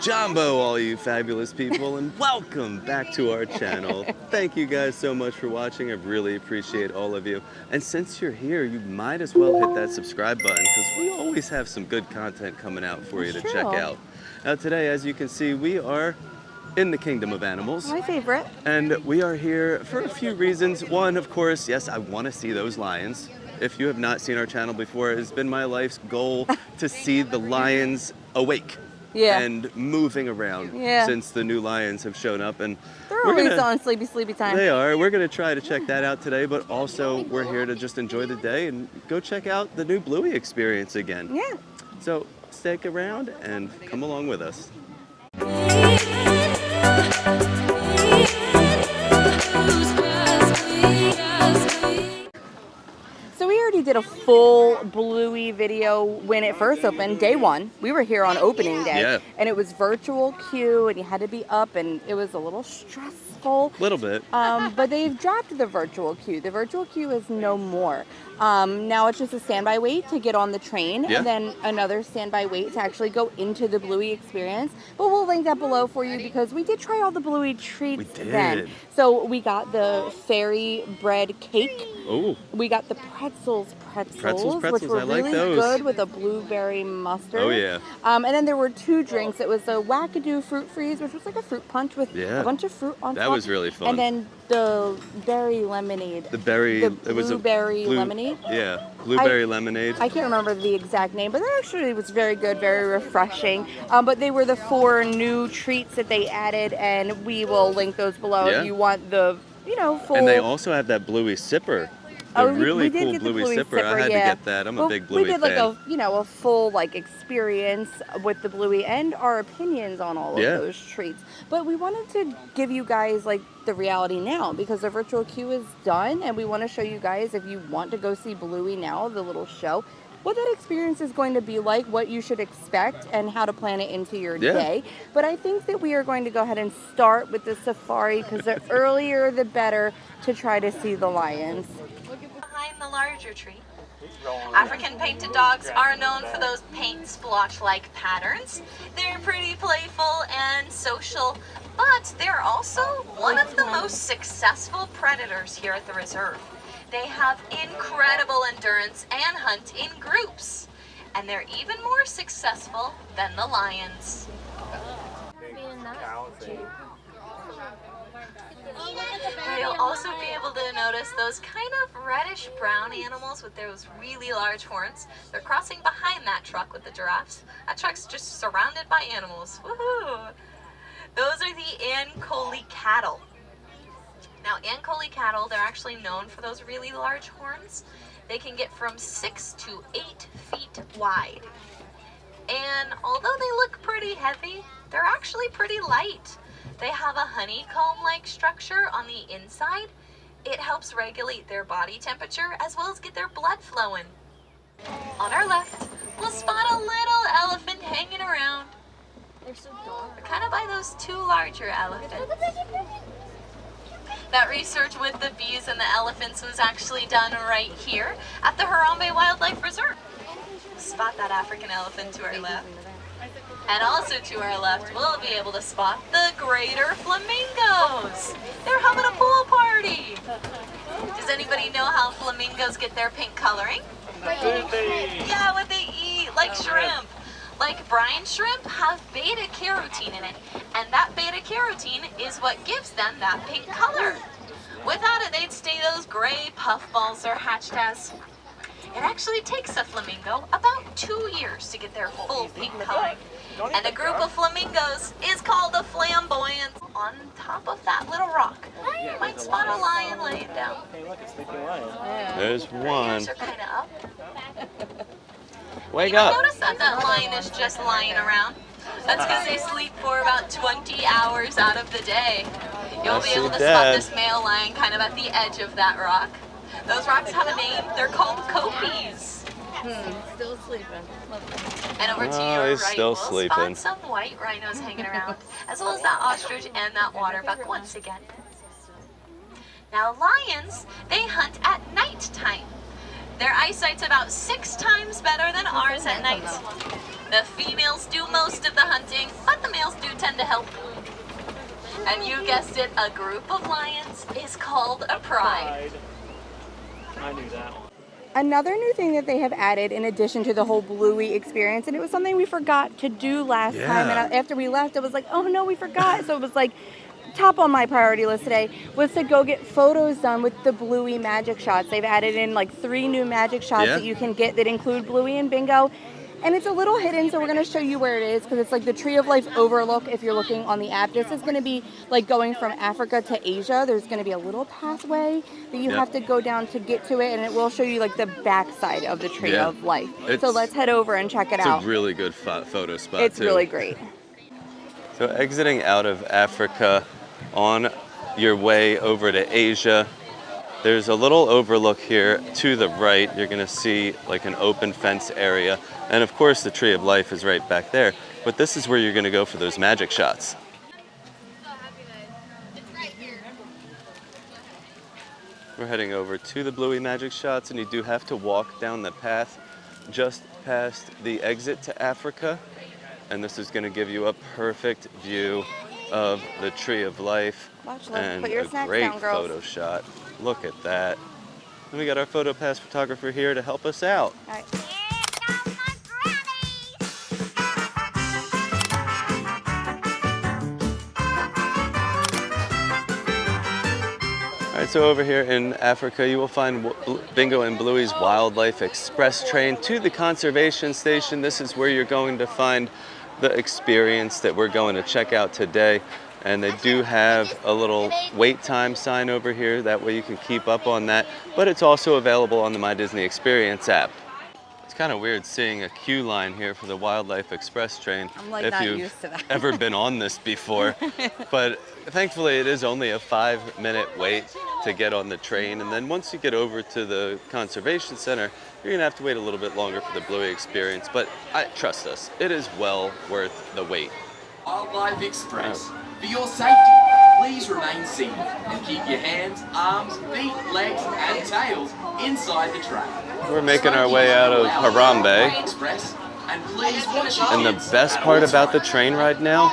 Jumbo, all you fabulous people, and welcome back to our channel. Thank you guys so much for watching. I really appreciate all of you. And since you're here, you might as well hit that subscribe button because we always have some good content coming out for you to check out. Now today, as you can see, we are in the kingdom of animals. My favorite. And we are here for a few reasons. One, of course, yes, I want to see those lions. If you have not seen our channel before, it has been my life's goal to see the lions awake. And moving around since the new lions have shown up. And they're always on sleepy time. They are. We're going to try to check that out today, but also we're here to just enjoy the day and go check out the new Bluey experience again. Yeah. So stick around and come along with us. So we already did a full Bluey video when it first opened, day one. We were here on opening day, and it was virtual queue, and you had to be up, and it was a little stressful. A little bit. But they've dropped the virtual queue. The virtual queue is no more. Now it's just a standby wait to get on the train, and then another standby wait to actually go into the Bluey experience. But we'll link that below for you because we did try all the Bluey treats then. So we got the fairy bread cake. Oh. We got the pretzels, which were really good with a blueberry mustard. Oh yeah. And then there were two drinks. It was a wackadoo fruit freeze, which was like a fruit punch with a bunch of fruit on top. That was really fun. And then the berry lemonade. The blueberry lemonade. Yeah, blueberry lemonade. I can't remember the exact name, but that actually was very good, very refreshing. But they were the 4 new treats that they added, and we will link those below if you want the, full. And they also have that Bluey sipper. A really cool Bluey sipper. I had to get that. I'm a big Bluey fan. We did like a full experience with the Bluey and our opinions on all of those treats. But we wanted to give you guys the reality now because the virtual queue is done, and we want to show you guys, if you want to go see Bluey now, the little show, what that experience is going to be like, what you should expect, and how to plan it into your day. But I think that we are going to go ahead and start with the safari because the earlier the better to try to see the lions. Behind the larger tree, African painted dogs are known for those paint splotch-like patterns. They're pretty playful and social, but they're also one of the most successful predators here at the reserve. They have incredible endurance and hunt in groups, and they're even more successful than the lions. You'll also be able to notice those kind of reddish brown animals with those really large horns. They're crossing behind that truck with the giraffes. That truck's just surrounded by animals. Woohoo! Those are the Ankole cattle. Now, Ankole cattle, they're actually known for those really large horns. They can get from 6 to 8 feet wide. And although they look pretty heavy, they're actually pretty light. They have a honeycomb-like structure on the inside. It helps regulate their body temperature as well as get their blood flowing. On our left, we'll spot a little elephant hanging around. They're so dark. They're kind of by those 2 larger elephants. That research with the bees and the elephants was actually done right here at the Harambe Wildlife Reserve. Spot that African elephant to our left. And also to our left, we'll be able to spot the greater flamingos. They're having a pool party. Does anybody know how flamingos get their pink coloring? Yeah, what they eat, like shrimp. Like brine shrimp have beta carotene in it, and that beta carotene is what gives them that pink color. Without it, they'd stay those gray puffballs they're hatched as. It actually takes a flamingo about 2 years to get their full pink coloring. And a group of flamingos is called a flamboyant. On top of that little rock, you might spot a lion laying down. Hey, look, a sleeping lion. There's one. Ears are kind of up. Wake up. Notice that lion is just lying around. That's because they sleep for about 20 hours out of the day. You'll be able to spot this male lion kind of at the edge of that rock. Those rocks have a name. They're called copies. Still sleeping. And over to your right, still we'll sleeping. spot some white rhinos hanging around, as well as that ostrich and that waterbuck once again. Now lions, they hunt at night time. Their eyesight's about 6 times better than ours at night. The females do most of the hunting, but the males to help. And you guessed it, a group of lions is called a pride. I knew that one. Another new thing that they have added in addition to the whole Bluey experience, and it was something we forgot to do last time, and after we left, I was like, oh no, we forgot. So it was like top on my priority list today was to go get photos done with the Bluey Magic Shots. They've added in like 3 new magic shots that you can get that include Bluey and Bingo. And it's a little hidden, so we're going to show you where it is because it's like the Tree of Life overlook if you're looking on the app. This is going to be like going from Africa to Asia. There's going to be a little pathway that you have to go down to get to it, and it will show you like the backside of the Tree of Life. So let's head over and check it out. It's a really good photo spot, It's really great. So exiting out of Africa on your way over to Asia, there's a little overlook here to the right. You're going to see like an open fence area. And of course, the Tree of Life is right back there. But this is where you're going to go for those magic shots. We're heading over to the Bluey Magic Shots, and you do have to walk down the path just past the exit to Africa. And this is going to give you a perfect view of the Tree of Life. Watch, and put your a snacks great down, girls. photo shot. Look at that. And we got our PhotoPass photographer here to help us out. All right. All right, so over here in Africa, you will find Bingo and Bluey's Wildlife Express train to the conservation station. This is where you're going to find the experience that we're going to check out today. And they do have a little wait time sign over here. That way you can keep up on that. But it's also available on the My Disney Experience app. It's kind of weird seeing a queue line here for the Wildlife Express train. I'm like if not you've used to that. ever been on this before. But thankfully it is only a 5-minute wait to get on the train. And then once you get over to the Conservation Center, you're gonna have to wait a little bit longer for the Bluey experience. But trust us, it is well worth the wait. Wildlife Express. For your safety, please remain seated and keep your hands, arms, feet, legs and tails inside the train. We're making our way out of Harambe. Express, and please watch your And the kids best at part all about the times. train ride now,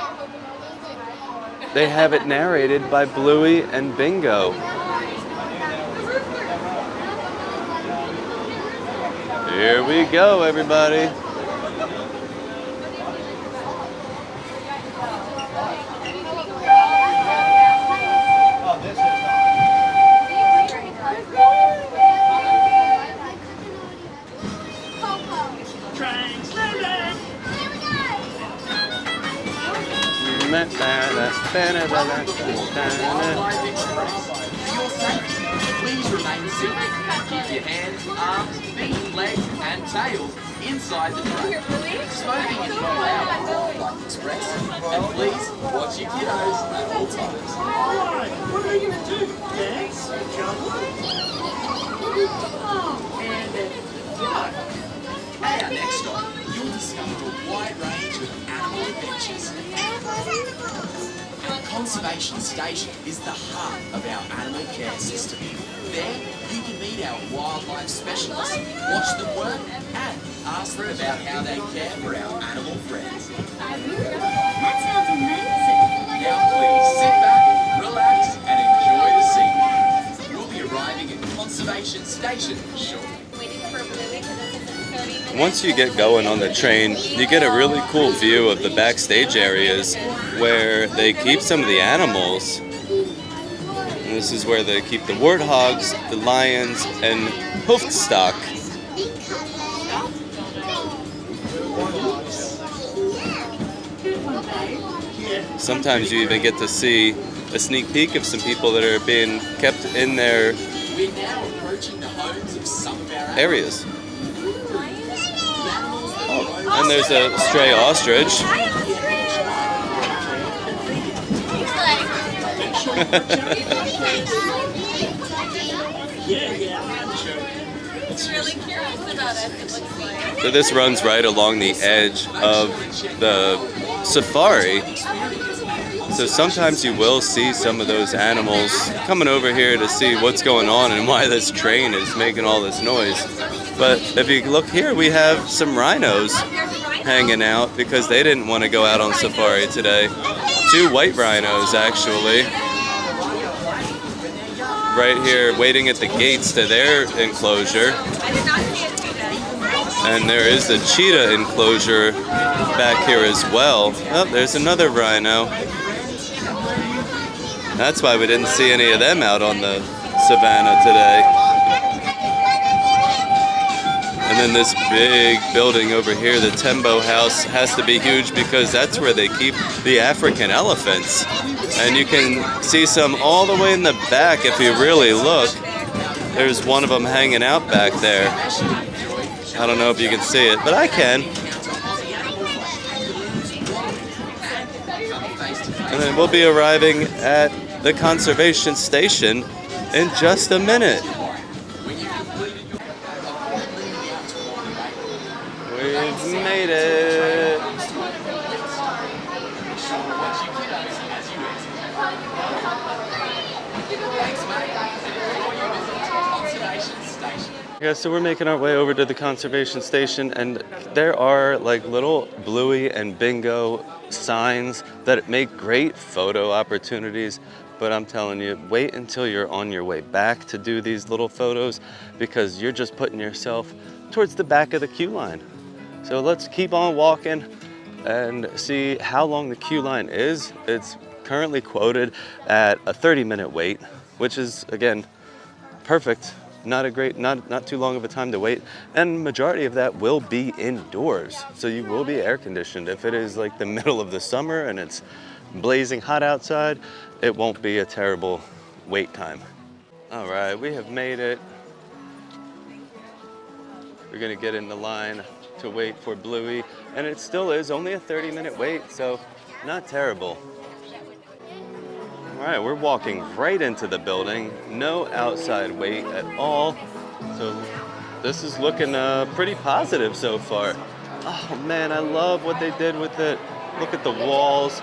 they have it narrated by Bluey and Bingo. Here we go, everybody. Wildlife Express. For your safety, please remain seated and keep your hands, arms, feet, legs and tails inside the train. Smoking is not allowed on Wildlife Express. And please watch your kiddos at all times. Alright, what are you going to do? Dance? Jump? At our next stop, you'll discover a wide range of animal adventures. Our conservation station is the heart of our animal care system. There, you can meet our wildlife specialists, watch them work, and ask them about how they care for our animal friends. That sounds amazing. Now please sit back, relax, and enjoy the scene. We'll be arriving at Conservation Station shortly. Waiting for Bluey because it's in 30 minutes. Once you get going on the train, you get a really cool view of the backstage areas where they keep some of the animals. And this is where they keep the warthogs, the lions, and hoofstock. Sometimes you even get to see a sneak peek of some people that are being kept in their We're now approaching the homes of some of our areas. Oh, and there's a stray ostrich. It's really curious about us, it looks like. So this runs right along the edge of the safari. So sometimes you will see some of those animals coming over here to see what's going on and why this train is making all this noise. But if you look here, we have some rhinos. There's a rhino. hanging out because they didn't want to go out on safari today. 2 white rhinos, actually. Right here, waiting at the gates to their enclosure. And there is the cheetah enclosure back here as well. Oh, there's another rhino. That's why we didn't see any of them out on the savannah today. And then this big building over here, the Tembo House, has to be huge because that's where they keep the African elephants. And you can see some all the way in the back if you really look. There's one of them hanging out back there. I don't know if you can see it, but I can. And then we'll be arriving at the conservation station in just a minute. We've made it. Yeah, so we're making our way over to the conservation station, and there are like little Bluey and Bingo signs that make great photo opportunities. But I'm telling you, wait until you're on your way back to do these little photos because you're just putting yourself towards the back of the queue line. So let's keep on walking and see how long the queue line is. It's currently quoted at a 30-minute wait, which is, again, perfect. Not too long of a time to wait. And majority of that will be indoors. So you will be air conditioned. If it is like the middle of the summer and it's blazing hot outside, it won't be a terrible wait time. All right, we have made it. We're gonna get in the line to wait for Bluey, and it still is only a 30-minute wait, so not terrible. All right, we're walking right into the building. No outside wait at all. So this is looking pretty positive so far. Oh man, I love what they did with it. Look at the walls.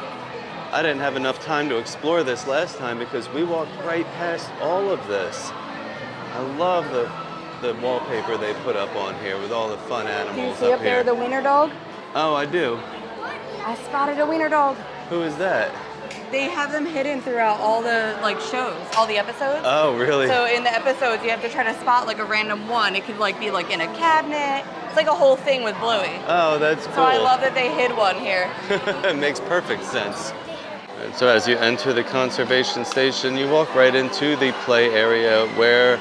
I didn't have enough time to explore this last time because we walked right past all of this. I love the wallpaper they put up on here with all the fun animals. Do you see up there the wiener dog? Oh, I do. I spotted a wiener dog. Who is that? They have them hidden throughout all the shows, all the episodes. Oh, really? So in the episodes, you have to try to spot like a random one. It could like be like in a cabinet. It's like a whole thing with Bluey. Oh, that's cool. So I love that they hid one here. It makes perfect sense. And so as you enter the conservation station, you walk right into the play area where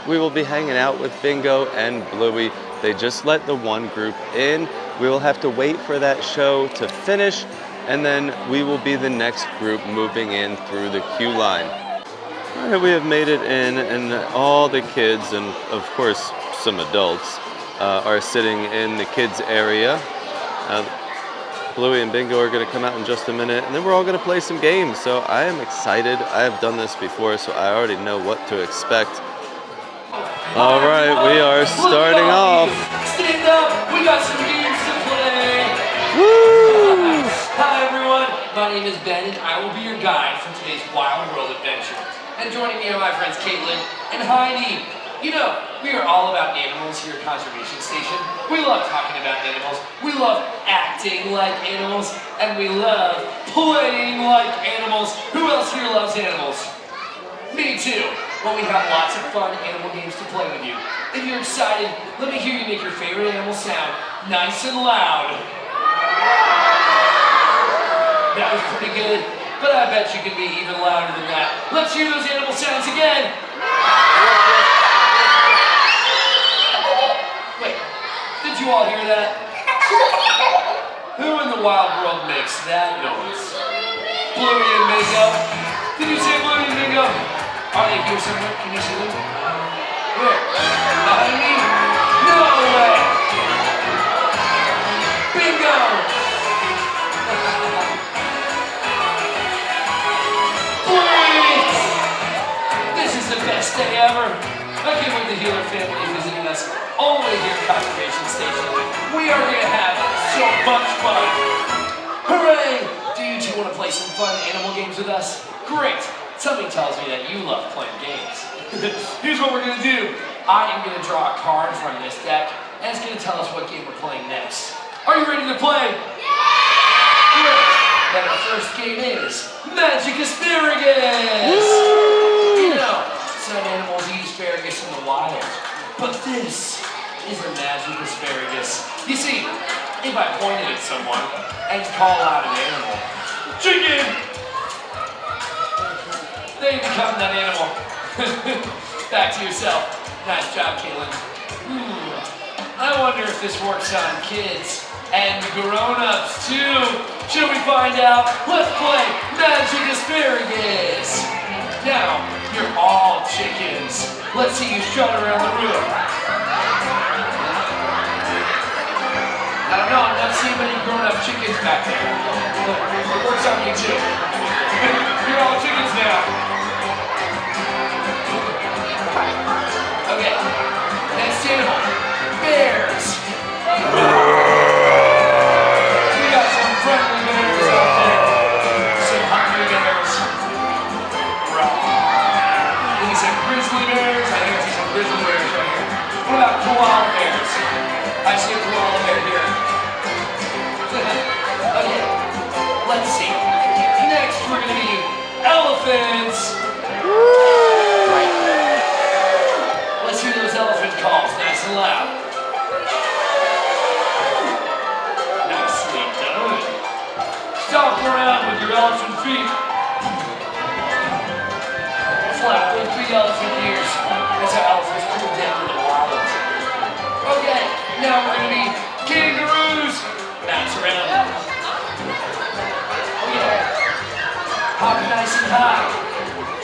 we will be hanging out with Bingo and Bluey. They just let the one group in. We will have to wait for that show to finish, and then we will be the next group moving in through the queue line. All right, we have made it in, and all the kids, and of course some adults, are sitting in the kids area. Bluey and Bingo are going to come out in just a minute, and then we're all going to play some games. So I am excited. I have done this before, so I already know what to expect. All right, we are starting off. Stand up, we got some games to play. Woo! Hi everyone, my name is Ben, and I will be your guide for today's Wild World adventure. And joining me are my friends Caitlin and Heidi. You know, we are all about animals here at Conservation Station. We love talking about animals, we love acting like animals, and we love playing like animals. Who else here loves animals? Me too. Well, we have lots of fun animal games to play with you. If you're excited, let me hear you make your favorite animal sound nice and loud. That was pretty good, but I bet you can be even louder than that. Let's hear those animal sounds again. Wait, did you all hear that? Who in the wild world makes that noise? Bluey and Bingo. Did you say Bluey and Bingo? Are they here somewhere? Can you see them? Where? Behind me? No way! Bingo! Bluey! This is the best day ever. I can't wait to hear our family visiting us only here at Conservation Station. We are going to have so much fun. Hooray! Do you two want to play some fun animal games with us? Great! Something tells me that you love playing games. Here's what we're going to do. I am going to draw a card from this deck, and it's going to tell us what game we're playing next. Are you ready to play? Great. Then our first game is Magic Asparagus. You know, some animals eat asparagus in the wild, but this is a magic asparagus. You see, if I pointed at someone and call out an animal, chicken, they become that animal. Back to yourself. Nice job, Caitlin. I wonder if this works on kids and grown-ups too. Should we find out? Let's play Magic Asparagus. Now, you're all chickens. Let's see you strut around the room. I don't know, I'm not seeing many grown-up chickens back there. Look, it works on you too. You're all chickens now. Okay, next animal, bears. We got some friendly bears out there. Some hungry bears. Right. We some grizzly bears. I think I see some grizzly bears right here. What about koala bears? I see a koala bear here. Okay, let's see. Next we're gonna be elephants. Let's hear those elephant calls nice and loud. Nicely done. Stomp around with your elephant feet. Flap those big elephant ears. That's how elephants cool down in the wild. Okay, now we're gonna be kangaroos. Bounce around. Oh yeah. Hop nice and high.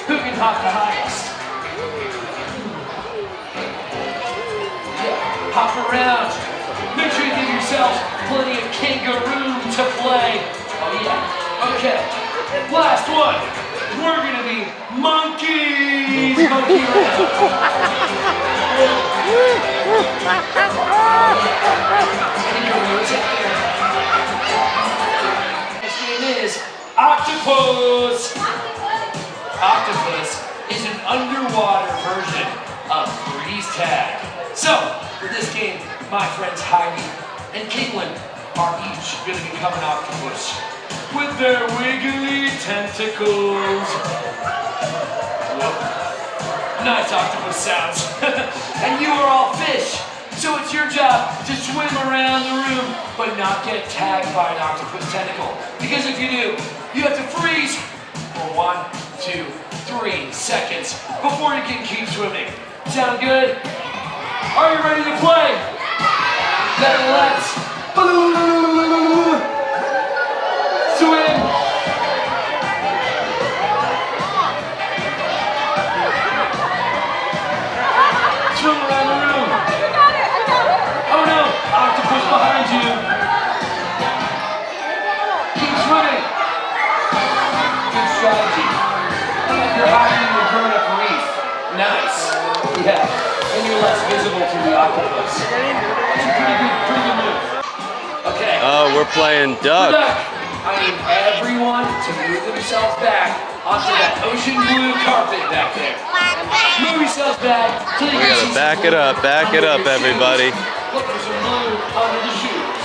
Who can hop the highest? Hop around. Make sure you give yourselves plenty of kangaroo to play. Oh yeah. Okay. Last one. We're gonna be monkeys. Monkey around. Kangaroos out there. This game is octopus. Octopus is an underwater version of freeze tag. So, for this game, my friends Heidi and Caitlin are each going to become an octopus with their wiggly tentacles. Whoa. Nice octopus sounds. And you are all fish, so it's your job to swim around the room but not get tagged by an octopus tentacle. Because if you do, you have to freeze for 1, 2, 3 seconds before you can keep swimming. Sound good? Are you ready to play? Then let's swim. Swim around the room. Oh no, octopus behind you. Keep swimming. Good strategy. You're hiding in your grown-up reef. Nice. Yeah. And you're less visible to the octopus. It's a pretty good move. Okay. Oh, we're playing duck. I need everyone to move themselves back onto that ocean blue carpet back there. Move yourselves back till you can see Back it up, everybody. Look for some blue under the shoes.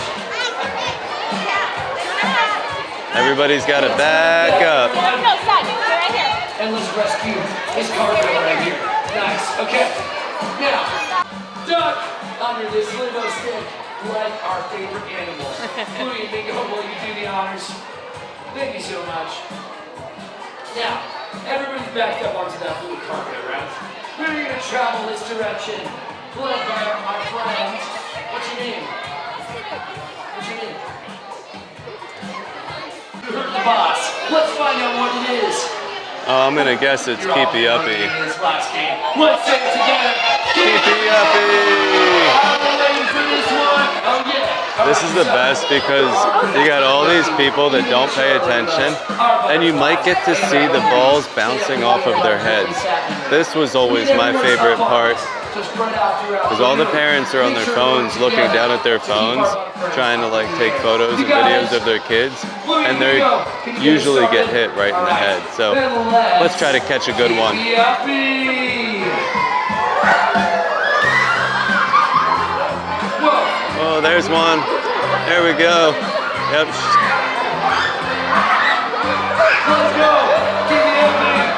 Everybody's got to back up. And let's rescue this carpet right here. Nice. Okay. Now, duck under this limbo stick like our favorite animal. Bluey and Bingo, will you do the honors? Thank you so much. Now, everybody's backed up onto that blue carpet, right? We're going to travel this direction. Led by my friend. What's your name? What's your name? You heard the boss. Let's find out what it is. Oh, I'm gonna guess it's Keepy Uppy. Let's say it together. Keepy Uppy! This is the best because you got all these people that don't pay attention and you might get to see the balls bouncing off of their heads. This was always my favorite part because all the parents are on their phones looking down at their phones trying to like take photos and videos of their kids and they usually get hit right in the head. So let's try to catch a good one. Oh, there's one. There we go. Yep. Let's go. Keep it up, man.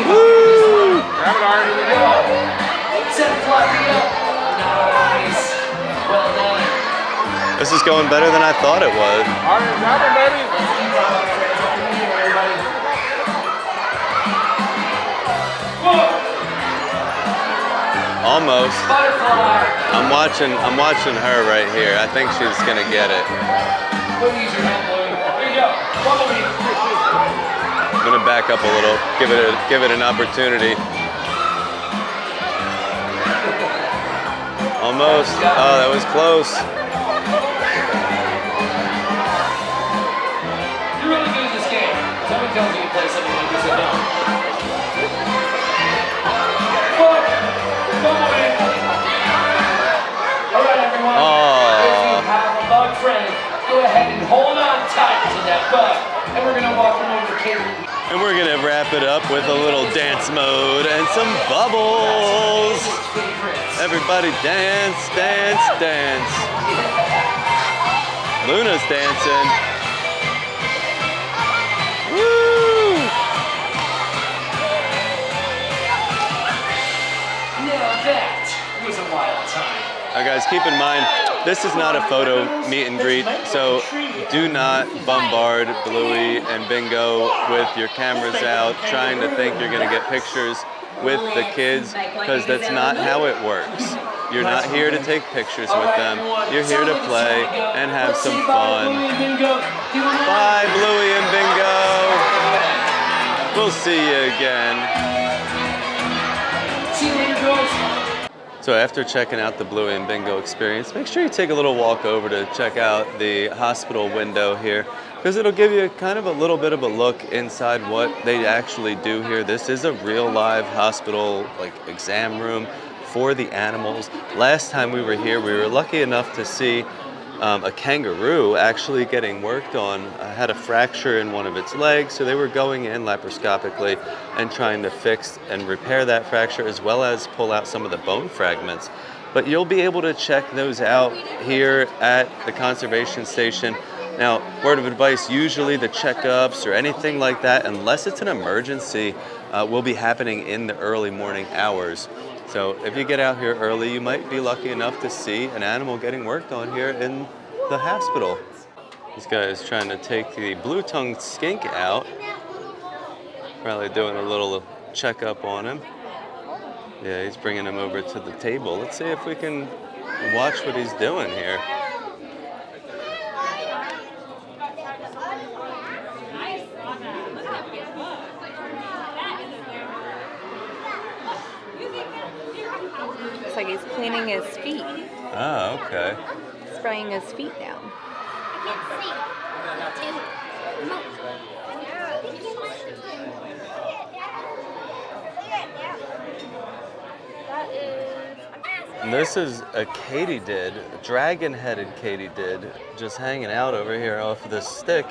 Woo! Grab it, Art. Here we go. Set fluffy up. Nice. Well done. This is going better than I thought it would. Art, grab it, baby. Let's keep going, friends. Up in the air, everybody. Whoa. Almost. Butterfly. I'm watching her right here. I think she's gonna get it. We'll use your hand, Bluey. Here you go. Follow me. I'm gonna back up a little, give it an opportunity. Almost. Oh, that was close. You're really good at this game. Someone tells you to play something like this at home. Whoa. Follow me. All right, everyone. If you have a bug friend, go ahead and hold on tight to that bug. And we're gonna walk them over to Caitlin. And we're gonna wrap it up with a little dance mode and some bubbles. Everybody dance, dance, dance. Luna's dancing. Woo! Now that was a wild time. Now guys, keep in mind, this is not a photo meet and greet, so do not bombard Bluey and Bingo with your cameras out, trying to think you're gonna get pictures with the kids, because that's not how it works. You're not here to take pictures with them. You're here to play and have some fun. Bye, Bluey and Bingo. We'll see you again. See you later, girls. So after checking out the Bluey and Bingo experience, make sure you take a little walk over to check out the hospital window here, because it'll give you kind of a little bit of a look inside what they actually do here. This is a real live hospital, like, exam room for the animals. Last time we were here, we were lucky enough to see a kangaroo actually getting worked on. Had a fracture in one of its legs, so they were going in laparoscopically and trying to fix and repair that fracture, as well as pull out some of the bone fragments. But you'll be able to check those out here at the conservation station. Now, word of advice, usually the checkups or anything like that, unless it's an emergency, will be happening in the early morning hours. So if you get out here early, you might be lucky enough to see an animal getting worked on here in the hospital. This guy is trying to take the blue-tongued skink out. Probably doing a little checkup on him. Yeah, he's bringing him over to the table. Let's see if we can watch what he's doing here. Looks like he's cleaning his feet, Oh, okay. spraying his feet down. And this is a katydid, a dragon-headed katydid, just hanging out over here off of this stick.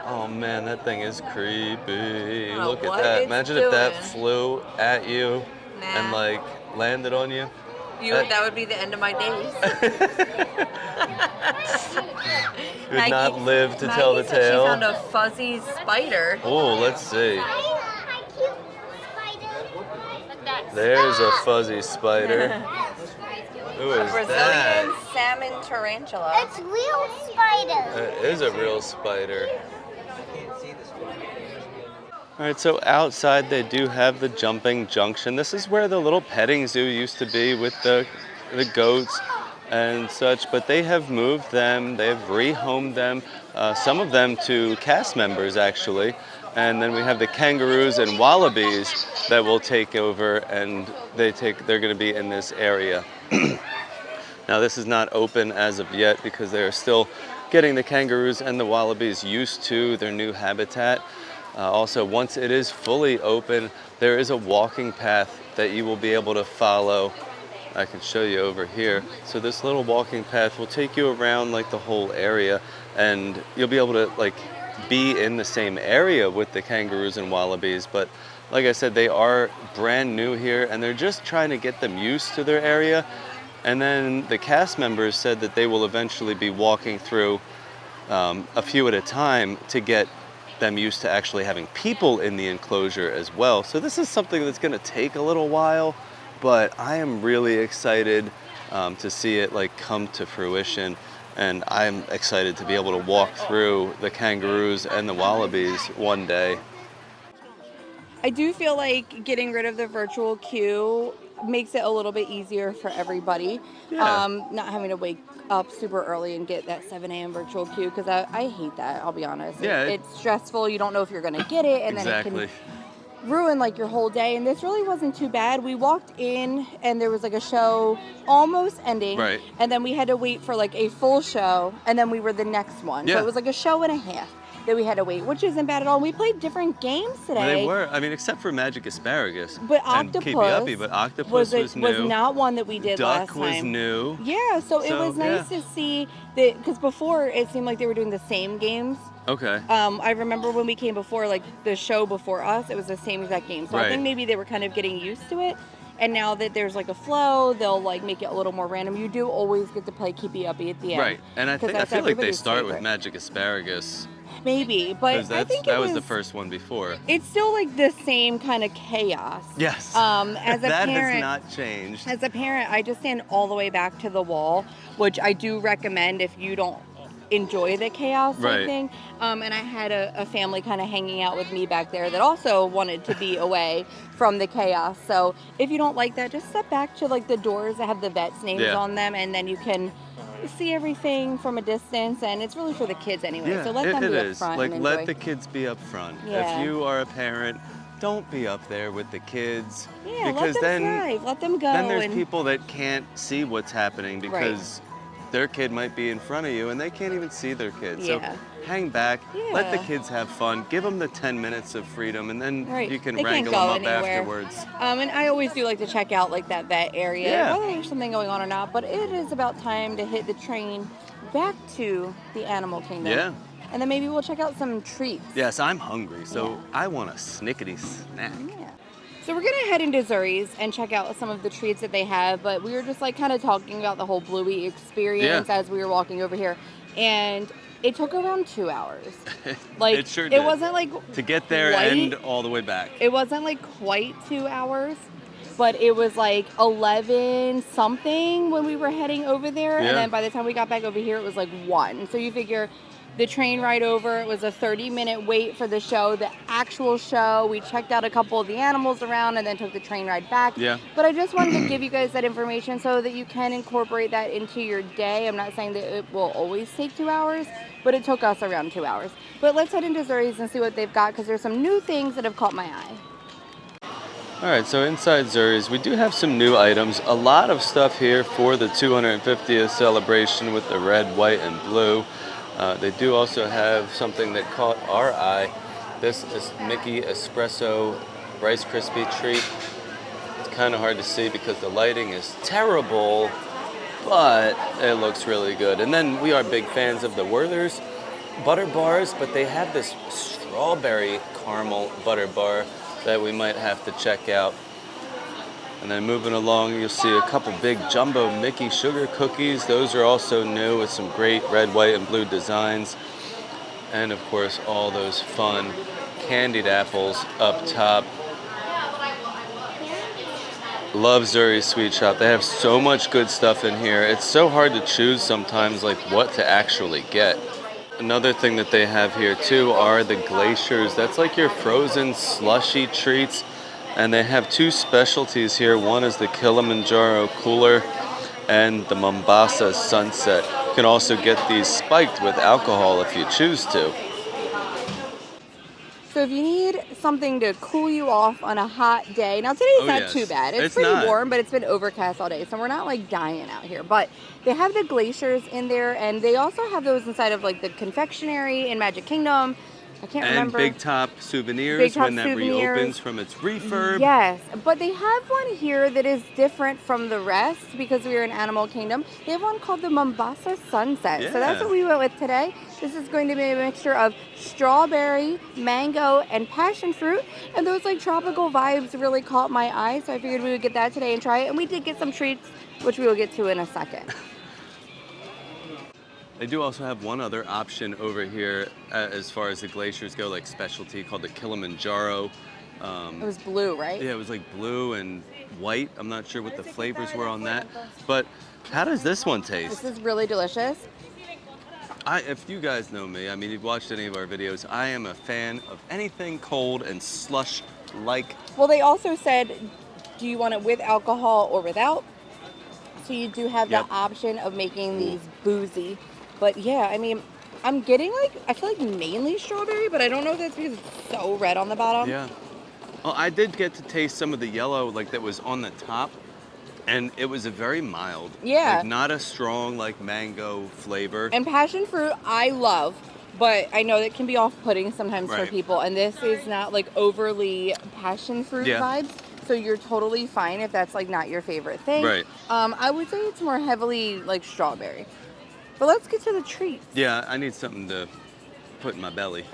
Oh man, that thing is creepy. Oh, Look at what that. it's Imagine if that doing. flew at you and Nah. like landed on you. That would be the end of my days. You would not live to tell the Maggie said tale. She found a fuzzy spider. Oh, let's see. There's a fuzzy spider. Who is Brazilian that? salmon tarantula. It's real spider. That is a real spider. All right, so outside they do have the jumping junction. This is where the little petting zoo used to be with the goats and such, but they have moved them, they've rehomed them, some of them to cast members actually. And then we have the kangaroos and wallabies that will take over, and they're going to be in this area. Now this is not open as of yet because they're still getting the kangaroos and the wallabies used to their new habitat. Also, once it is fully open, there is a walking path that you will be able to follow. I can show you over here. So this little walking path will take you around like the whole area, and you'll be able to like be in the same area with the kangaroos and wallabies. But like I said, they are brand new here and they're just trying to get them used to their area. And then the cast members said that they will eventually be walking through a few at a time to get them used to actually having people in the enclosure as well. So this is something that's going to take a little while, but I am really excited to see it like come to fruition. And I'm excited to be able to walk through the kangaroos and the wallabies one day. I do feel like getting rid of the virtual queue makes it a little bit easier for everybody. Yeah. Not having to wake up super early and get that 7 a.m. virtual queue, because I hate that, I'll be honest. Yeah. It's stressful. You don't know if you're going to get it, and Exactly. then it can ruin like your whole day. And this really wasn't too bad. We walked in and there was like a show almost ending. Right. And then we had to wait for like a full show, and then we were the next one. Yeah. So it was like a show and a half that we had to wait, which isn't bad at all. We played different games today. They were. I mean, except for Magic Asparagus. But and Keep You Uppy, but Octopus was new. was not one that we did last Duck time. was new. Yeah, so it was nice to see that, because before it seemed like they were doing the same games. Okay. I remember when we came before, like the show before us, it was the same exact game. So I think maybe they were kind of getting used to it. And now that there's like a flow, they'll like make it a little more random. You do always get to play Keep You Uppy at the end. Right. And I feel like they everybody's start favorite. with Magic Asparagus. Maybe, but I think that was the first one before. It's still like the same kind of chaos. Yes. As a that parent, has not changed. As a parent, I just stand all the way back to the wall, which I do recommend if you don't enjoy the chaos type thing. And I had a family kind of hanging out with me back there that also wanted to be away from the chaos. So if you don't like that, just step back to like the doors that have the vets' names on them, and then you can see everything from a distance, and it's really for the kids anyway. Yeah, so let them be up front. Like, and let enjoy. the kids be up front. Yeah. If you are a parent, don't be up there with the kids. Yeah, because let them then drive. Let them go. Then there's people that can't see what's happening because their kid might be in front of you and they can't even see their kid. Yeah. So hang back, let the Yeah. kize have fun, give them the 10 minutes of freedom, and then you can They wrangle can't them go up anywhere. afterwards. And I always do like to check out like that vet area, Yeah. whether there's something going on or not. But it is about time to hit the train back to the animal kingdom. Yeah. And then maybe we'll check out some treats. Yes, I'm hungry, so I want a snickety snack. Yeah. So we're gonna head into Zuri's and check out some of the treats that they have, but we were just like kind of talking about the whole Bluey experience as we were walking over here, and it took around 2 hours. Like It sure it did. wasn't like To get there quite- and all the way back. It wasn't like quite 2 hours, but it was like 11 something when we were heading over there, and then by the time we got back over here, it was like 1. So you figure. The train ride over, it was a 30-minute wait for the show, the actual show. We checked out a couple of the animals around and then took the train ride back. Yeah. But I just wanted to give you guys that information so that you can incorporate that into your day. I'm not saying that it will always take 2 hours, but it took us around 2 hours. But let's head into Zuri's and see what they've got, because there's some new things that have caught my eye. All right, so inside Zuri's, we do have some new items. A lot of stuff here for the 250th celebration with the red, white, and blue. They do also have something that caught our eye. This is Mickey Espresso Rice Krispie treat. It's kind of hard to see because the lighting is terrible, but it looks really good. And then we are big fans of the Werther's butter bars, but they have this strawberry caramel butter bar that we might have to check out. And then moving along, you'll see a couple big jumbo Mickey sugar cookies. Those are also new with some great red, white, and blue designs. And of course, all those fun candied apples up top. Love Zuri's Sweet Shop. They have so much good stuff in here. It's so hard to choose sometimes like what to actually get. Another thing that they have here too are the Glaciers. That's like your frozen slushy treats. And they have two specialties here. One is the Kilimanjaro Cooler and the Mombasa Sunset. You can also get these spiked with alcohol if you choose to. So if you need something to cool you off on a hot day, now today's not too bad. It's pretty warm, but it's been overcast all day, so we're not like dying out here. But they have the Glaciers in there, and they also have those inside of like the confectionery in Magic Kingdom. I can't And remember. Big Top Souvenirs Big Top when that Souvenirs. reopens from its refurb. Yes, but they have one here that is different from the rest because we are in Animal Kingdom. They have one called the Mombasa Sunset. So that's Yeah. what we went with today. This is going to be a mixture of strawberry, mango, and passion fruit. And those like tropical vibes really caught my eye. So I figured we would get that today and try it. And we did get some treats, which we will get to in a second. They do also have one other option over here as far as the glaciers go, like specialty called the Kilimanjaro. It was blue, right? Yeah, it was like blue and white. I'm not sure what the flavors were on that. But how does this one taste? This is really delicious. If you guys know me, I mean, you've watched any of our videos, I am a fan of anything cold and slush-like. Well, they also said, do you want it with alcohol or without? So you do have Yep. the option of making these boozy. But yeah, I mean, I'm getting like, I feel like mainly strawberry, but I don't know if that's because it's so red on the bottom. Yeah. Well, I did get to taste some of the yellow, like that was on the top, and it was a very mild. Yeah. Like not a strong, like mango flavor. And passion fruit, I love, but I know that can be off-putting sometimes for Right. people. And this is not like overly passion fruit Yeah. vibes. So you're totally fine if that's like not your favorite thing. Right. I would say it's more heavily like strawberry. But let's get to the treats. Yeah, I need something to put in my belly.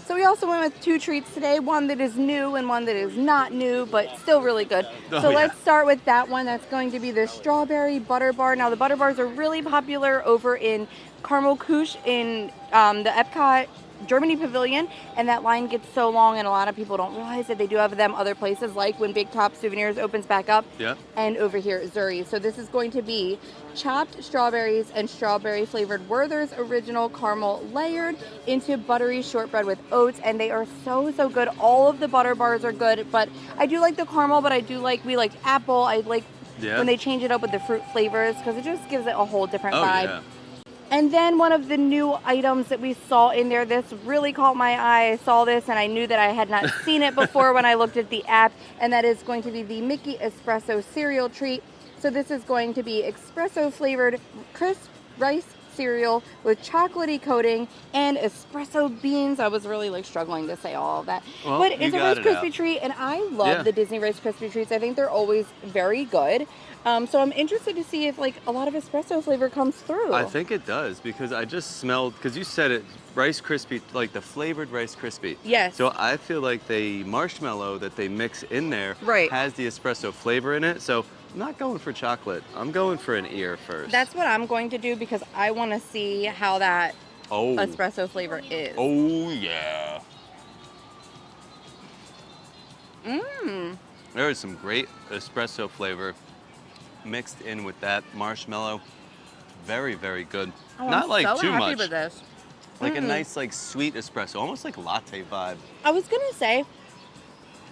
So we also went with 2 treats today, one that is new and one that is not new, but still really good. Oh, So yeah. let's start with that one. That's going to be the strawberry butter bar. Now the butter bars are really popular over in Caramel Couche in the Epcot Germany Pavilion, and that line gets so long and a lot of people don't realize that they do have them other places, like when Big Top Souvenirs opens back up. Yep. And over here at Zuri. So this is going to be chopped strawberries and strawberry flavored Werther's original caramel layered into buttery shortbread with oats, and they are so good. All of the butter bars are good, but I do like the caramel, but we like apple. I like when they change it up with the fruit flavors because it just gives it a whole different vibe. Yeah. And then one of the new items that we saw in there, this really caught my eye. I saw this and I knew that I had not seen it before when I looked at the app, and that is going to be the Mickey Espresso cereal treat. So this is going to be espresso flavored crisp rice cereal with chocolatey coating and espresso beans. I was really like struggling to say all of that. Well, but you it's a got Rice it out. Krispie treat, and I love the Disney Rice Krispie treats. I think they're always very good. So I'm interested to see if like a lot of espresso flavor comes through. I think it does because I just smelled, because you said it, Rice Krispie, like the flavored Rice Krispie. Yes. So I feel like the marshmallow that they mix in there Right. has the espresso flavor in it. So I'm not going for chocolate. I'm going for an ear first. That's what I'm going to do because I want to see how that oh. espresso flavor is. Oh, yeah. Mmm. There is some great espresso flavor mixed in with that marshmallow. Very, very good. Oh, Not I'm like so too happy much. with this. Like a nice, like sweet espresso, almost like latte vibe. I was gonna say,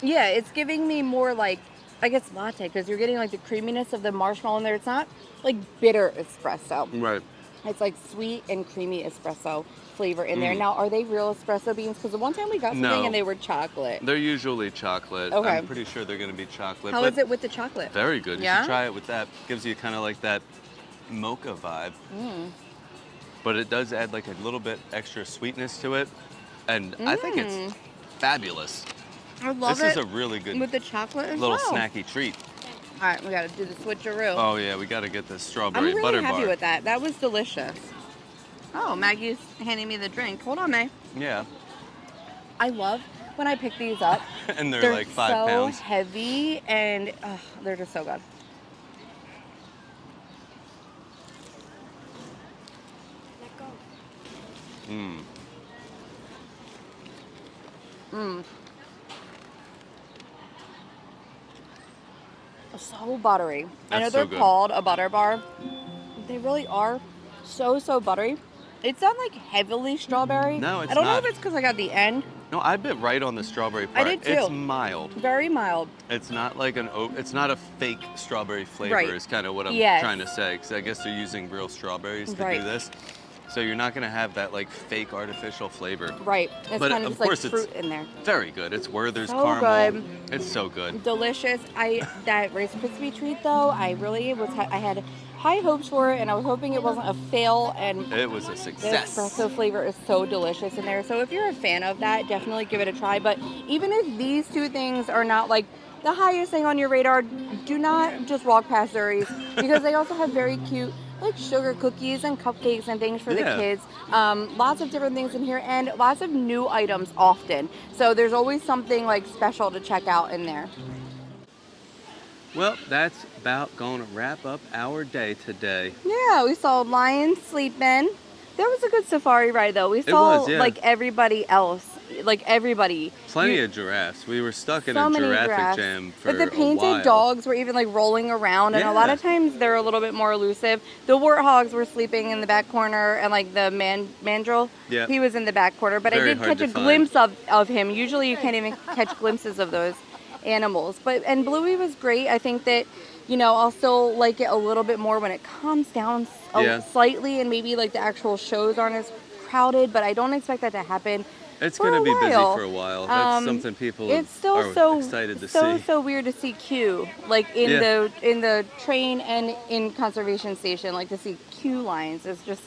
yeah, it's giving me more like, I guess latte, because you're getting like the creaminess of the marshmallow in there. It's not like bitter espresso. Right. It's like sweet and creamy espresso flavor in there. Now, are they real espresso beans? Because the one time we got something No. and they were chocolate. They're usually chocolate. Okay. I'm pretty sure they're going to be chocolate. How but is it with the chocolate? Very good. You Yeah? should try it with that. Gives you kind of like that mocha vibe. Mm. But it does add like a little bit extra sweetness to it. And I think it's fabulous. I love This it. is a really good with the chocolate as little well. snacky treat. All right, we got to do the switcheroo. Oh yeah, we got to get the I'm strawberry really butter happy bar. with that. That was delicious. Oh, Maggie's handing me the drink. Hold on, May. Yeah. I love when I pick these up. And they're like 5 so pounds. heavy and they're just so good. Mm. Mmm. So buttery. I know That's they're so good. called a butter bar. They really are so buttery. It's not like heavily strawberry. No, it's I don't know not. if it's because I got the end. No, I bit right on the strawberry I part. did too. It's mild. Very mild. It's not like it's not a fake strawberry flavor. Right. Is kind of what I'm Yes. trying to say. Because I guess they're using real strawberries to Right. do this. So you're not going to have that like fake artificial flavor. Right. It's But kind of of just like course it's- fruit in there. Very good. It's Werther's So caramel. good. It's so good. Delicious. That Rice Krispie treat though, I really was. I had high hopes for it, and I was hoping it wasn't a fail, and It was a the success. espresso flavor is so delicious in there. So if you're a fan of that, definitely give it a try. But even if these two things are not like the highest thing on your radar, do not just walk past Zuri's, because they also have very cute like sugar cookies and cupcakes and things for the Yeah. kids. Lots of different things in here, and lots of new items often. So there's always something like special to check out in there. Well, that's about gonna wrap up our day today. Yeah, we saw lions sleeping. That was a good safari ride, though. We saw was, yeah. like everybody else, like everybody. Plenty of giraffes. We were stuck in So a many giraffe giraffes. jam for But the a painted while. dogs were even like rolling around, and a lot Yeah. of times they're a little bit more elusive. The warthogs were sleeping in the back corner, and like the mandrill, Yeah. he was in the back corner. But I Very did hard catch a to find. glimpse of him. Usually you can't even catch glimpses of those animals. And Bluey was great. I think that, you know, I'll still like it a little bit more when it calms down Yeah. slightly, and maybe like the actual shows aren't as crowded. But I don't expect that to happen. It's for gonna a be busy while. for a while. That's something people It's still are so excited to so see. so weird to see queue like in Yeah. the train and in conservation station. Like to see queue lines is just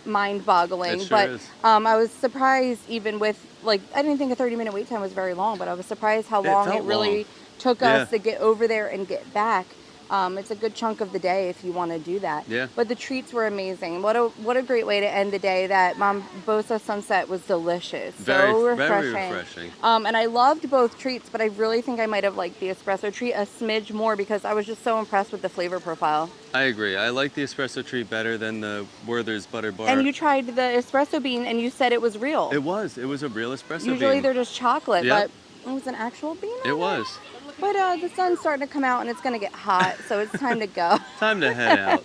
mind-boggling. It sure But is. I was surprised, even with like, I didn't think a 30-minute wait time was very long, but I was surprised how It long felt it really long. took Yeah. us to get over there and get back. It's a good chunk of the day if you want to do that. Yeah. But the treats were amazing. What a great way to end the day. That Mombasa sunset was delicious. Very, so very refreshing. refreshing. And I loved both treats, but I really think I might have liked the espresso treat a smidge more because I was just so impressed with the flavor profile. I agree. I like the espresso treat better than the Werther's Butter Bar. And you tried the espresso bean, and you said it was real. It was a real espresso Usually bean. they're just chocolate, Yep. but it was an actual bean. It on was. But the sun's starting to come out, and it's going to get hot, so it's time to go. Time to head out.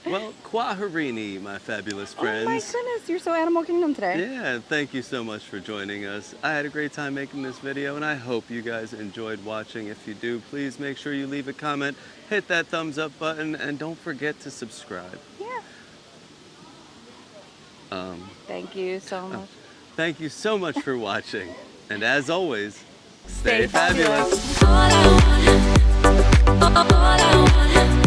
Well, Kwaharini, my fabulous friends. Oh my goodness, you're so Animal Kingdom today. Yeah, thank you so much for joining us. I had a great time making this video, and I hope you guys enjoyed watching. If you do, please make sure you leave a comment, hit that thumbs up button, and don't forget to subscribe. Yeah. Thank you so much. Thank you so much for watching, and as always, Stay stay fabulous. All I want